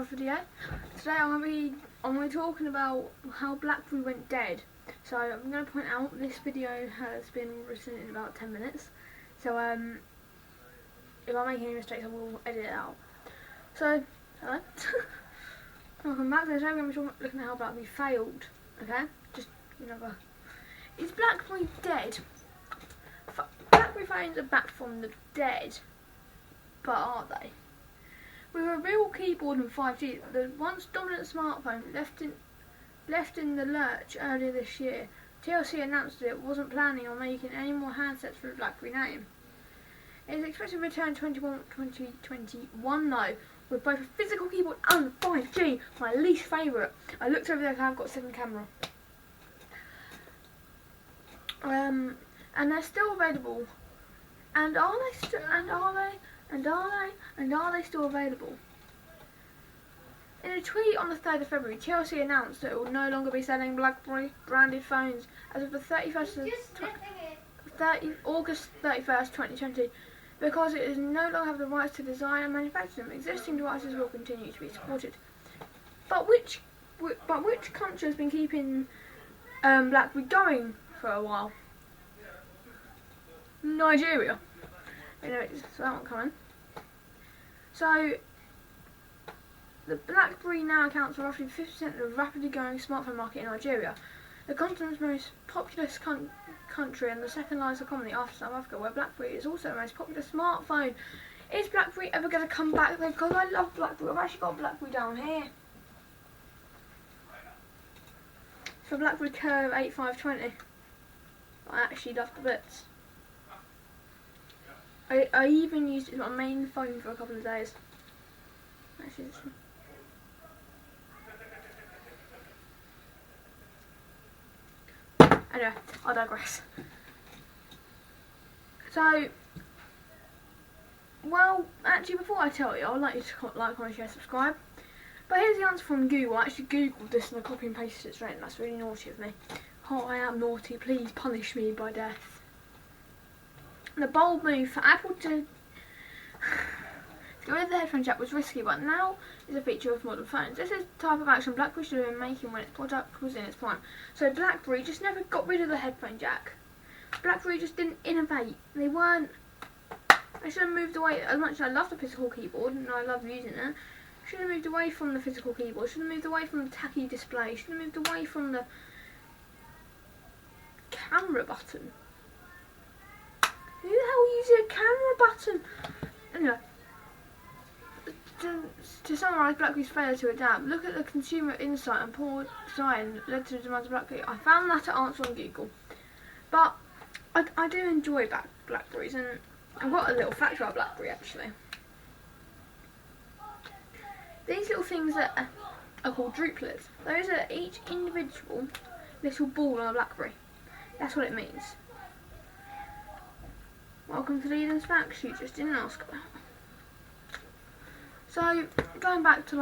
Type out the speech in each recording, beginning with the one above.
video. Today I'm going to be talking about how BlackBerry went dead. So I'm going to point out this video has been written in about 10 minutes. So if I make any mistakes I will edit it out. So, hello. Welcome back. Today we're going to be looking at how BlackBerry failed. Okay? Just another. Is BlackBerry dead? BlackBerry phones are back from the dead. But are they? With a real keyboard and 5G, the once dominant smartphone left in the lurch earlier this year, TLC announced that it wasn't planning on making any more handsets for the BlackBerry name. It is expected to return 2021 though, with both a physical keyboard and 5G, my least favourite. I looked over there because I've got a second camera. And they're still available. And are they still available? In a tweet on the 3rd of February, TLC announced that it will no longer be selling BlackBerry branded phones as of the August 31st, 2020, because it is no longer have the rights to design and manufacture them. Existing devices will continue to be supported. But which country has been keeping BlackBerry going for a while? Nigeria. Anyway, so that one coming. So, the BlackBerry now accounts for roughly 50% of the rapidly growing smartphone market in Nigeria, the continent's most populous country and the second largest economy after South Africa, where BlackBerry is also the most popular smartphone. Is BlackBerry ever going to come back though? Because I love BlackBerry. I've actually got a BlackBerry down here. It's a BlackBerry Curve 8520. I actually love the bits. I even used it as my main phone for a couple of days. Actually, anyway, I digress. So, well, actually, before I tell you, I'd like you to like, comment, share, subscribe. But here's the answer from Google. I actually googled this and I copy and pasted it straight, and that's really naughty of me. Oh, I am naughty. Please punish me by death. The bold move for Apple to get rid of the headphone jack was risky, but now is a feature of modern phones. This is the type of action BlackBerry should have been making when its product was in its prime. So BlackBerry just never got rid of the headphone jack. BlackBerry just didn't innovate. They should have moved away. As much as I love the physical keyboard and I love using it, should have moved away from the physical keyboard. Should have moved away from the tacky display. Should have moved away from the camera button. Who the hell uses a camera button? Anyway, to summarise BlackBerry's failure to adapt, look at the consumer insight and poor design led to the demands of BlackBerry. I found that answer on Google. But I do enjoy BlackBerries, and I've got a little fact about BlackBerry actually. These little things that are called drupelets. Those are each individual little ball on a BlackBerry. That's what it means. Welcome to the Eden's facts you just didn't ask about. So, going back to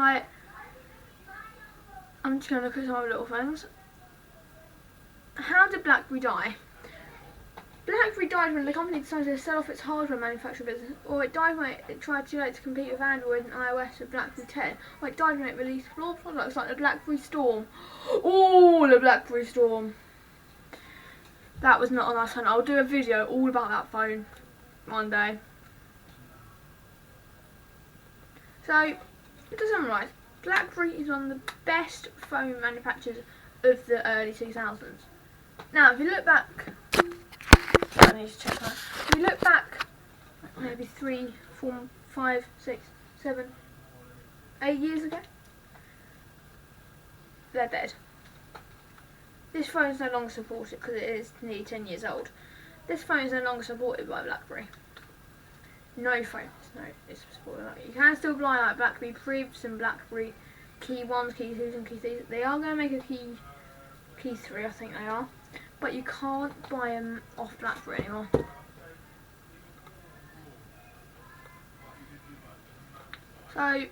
I'm just going to look at some other little things. How did BlackBerry die? BlackBerry died when the company decided to sell off its hardware manufacturing business, or it died when it tried too late to compete with Android and iOS with BlackBerry 10, or it died when it released flawed products like the BlackBerry Storm. Oh, the BlackBerry Storm. That was not a nice phone. I'll do a video all about that phone one day. So, to summarise, BlackBerry is one of the best phone manufacturers of the early 2000s. Now, if you look back, I need to check that. If you look back, maybe 3, 4, 5, 6, 7, 8 years ago, they're dead. This phone is no longer supported because it is nearly 10 years old. This phone is no longer supported by BlackBerry. No phone is supported. You can still buy like BlackBerry Pribs and BlackBerry Key 1s, Key 2s and Key 3s. They are going to make a Key 3, I think they are. But you can't buy them off BlackBerry anymore. So,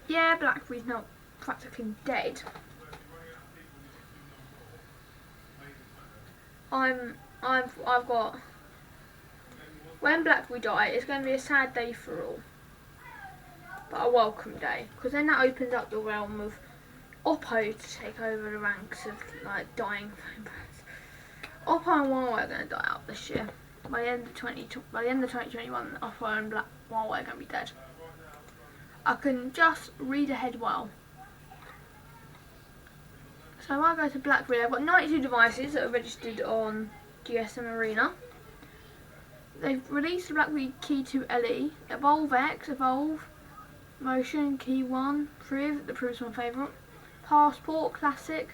yeah, BlackBerry's now practically dead. I've got, when BlackBerry die, it's going to be a sad day for all. but a welcome day, because then that opens up the realm of Oppo to take over the ranks of like dying phone brands. Oppo and Huawei are going to die out this year. By the end of 2021, Oppo and Huawei are going to be dead. I can just read ahead well. So I go to BlackBerry. I've got 92 devices that are registered on GSM Arena. They've released the BlackBerry Key 2 LE, Evolve X, Evolve, Motion, Key 1, Priv, the Priv's my favourite, Passport, Classic,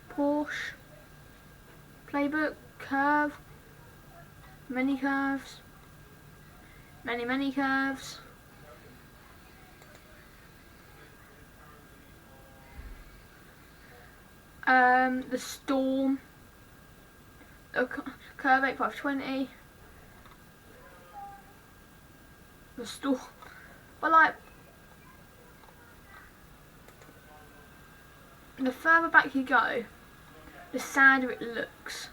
Porsche, Playbook, Curve, Many Curves, Many Curves, the Storm, the Curve 8520, the Storm, but like, the further back you go, the sadder it looks.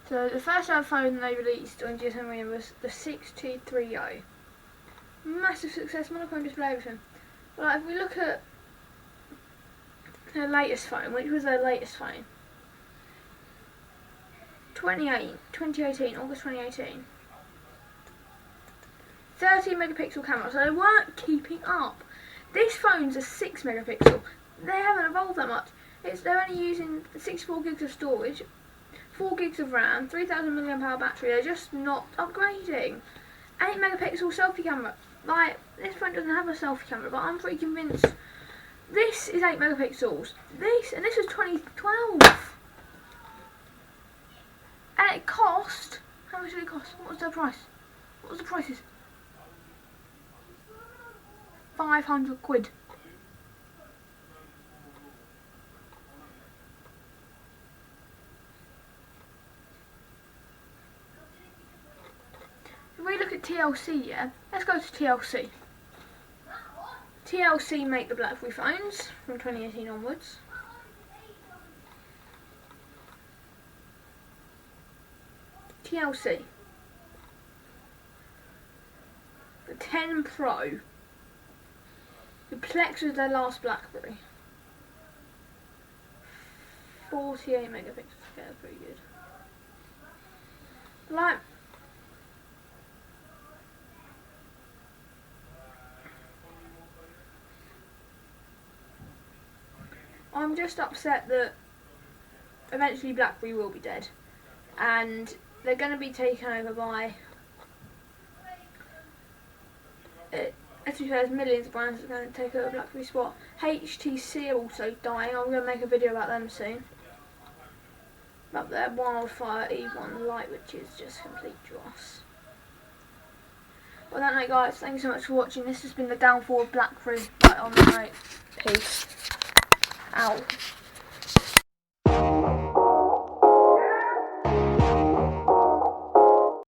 So the first ever phone they released on GSM Arena was the 6230. Massive success, monochrome display, everything. But like, if we look at their latest phone, which was their latest phone, 2018, August 2018. 13 megapixel camera, so they weren't keeping up. This phone's a 6 megapixel. They haven't evolved that much. They're only using 64 gigs of storage, 4 gigs of RAM, 3000 mAh battery. They're just not upgrading. 8 megapixel selfie camera. Like, this phone doesn't have a selfie camera, but I'm pretty convinced this is 8 megapixels. This was 2012. And it cost, how much did it cost? What was the price? What was the prices? 500 quid. If we look at TLC, yeah? Let's go to TLC. TLC make the BlackBerry phones from 2018 onwards. TLC. The 10 Pro. The Plex was their last BlackBerry. 48 megapixels. Okay, that's pretty good. Like, I'm just upset that eventually BlackBerry will be dead, and they're going to be taken over by, as you say, there's millions of brands that are going to take over BlackBerry's spot. HTC are also dying. I'm going to make a video about them soon. About their Wildfire E1 Lite, which is just complete dross. Well, that night, guys, thank you so much for watching. This has been the Downfall of Blackberry. Right on the night. Peace out.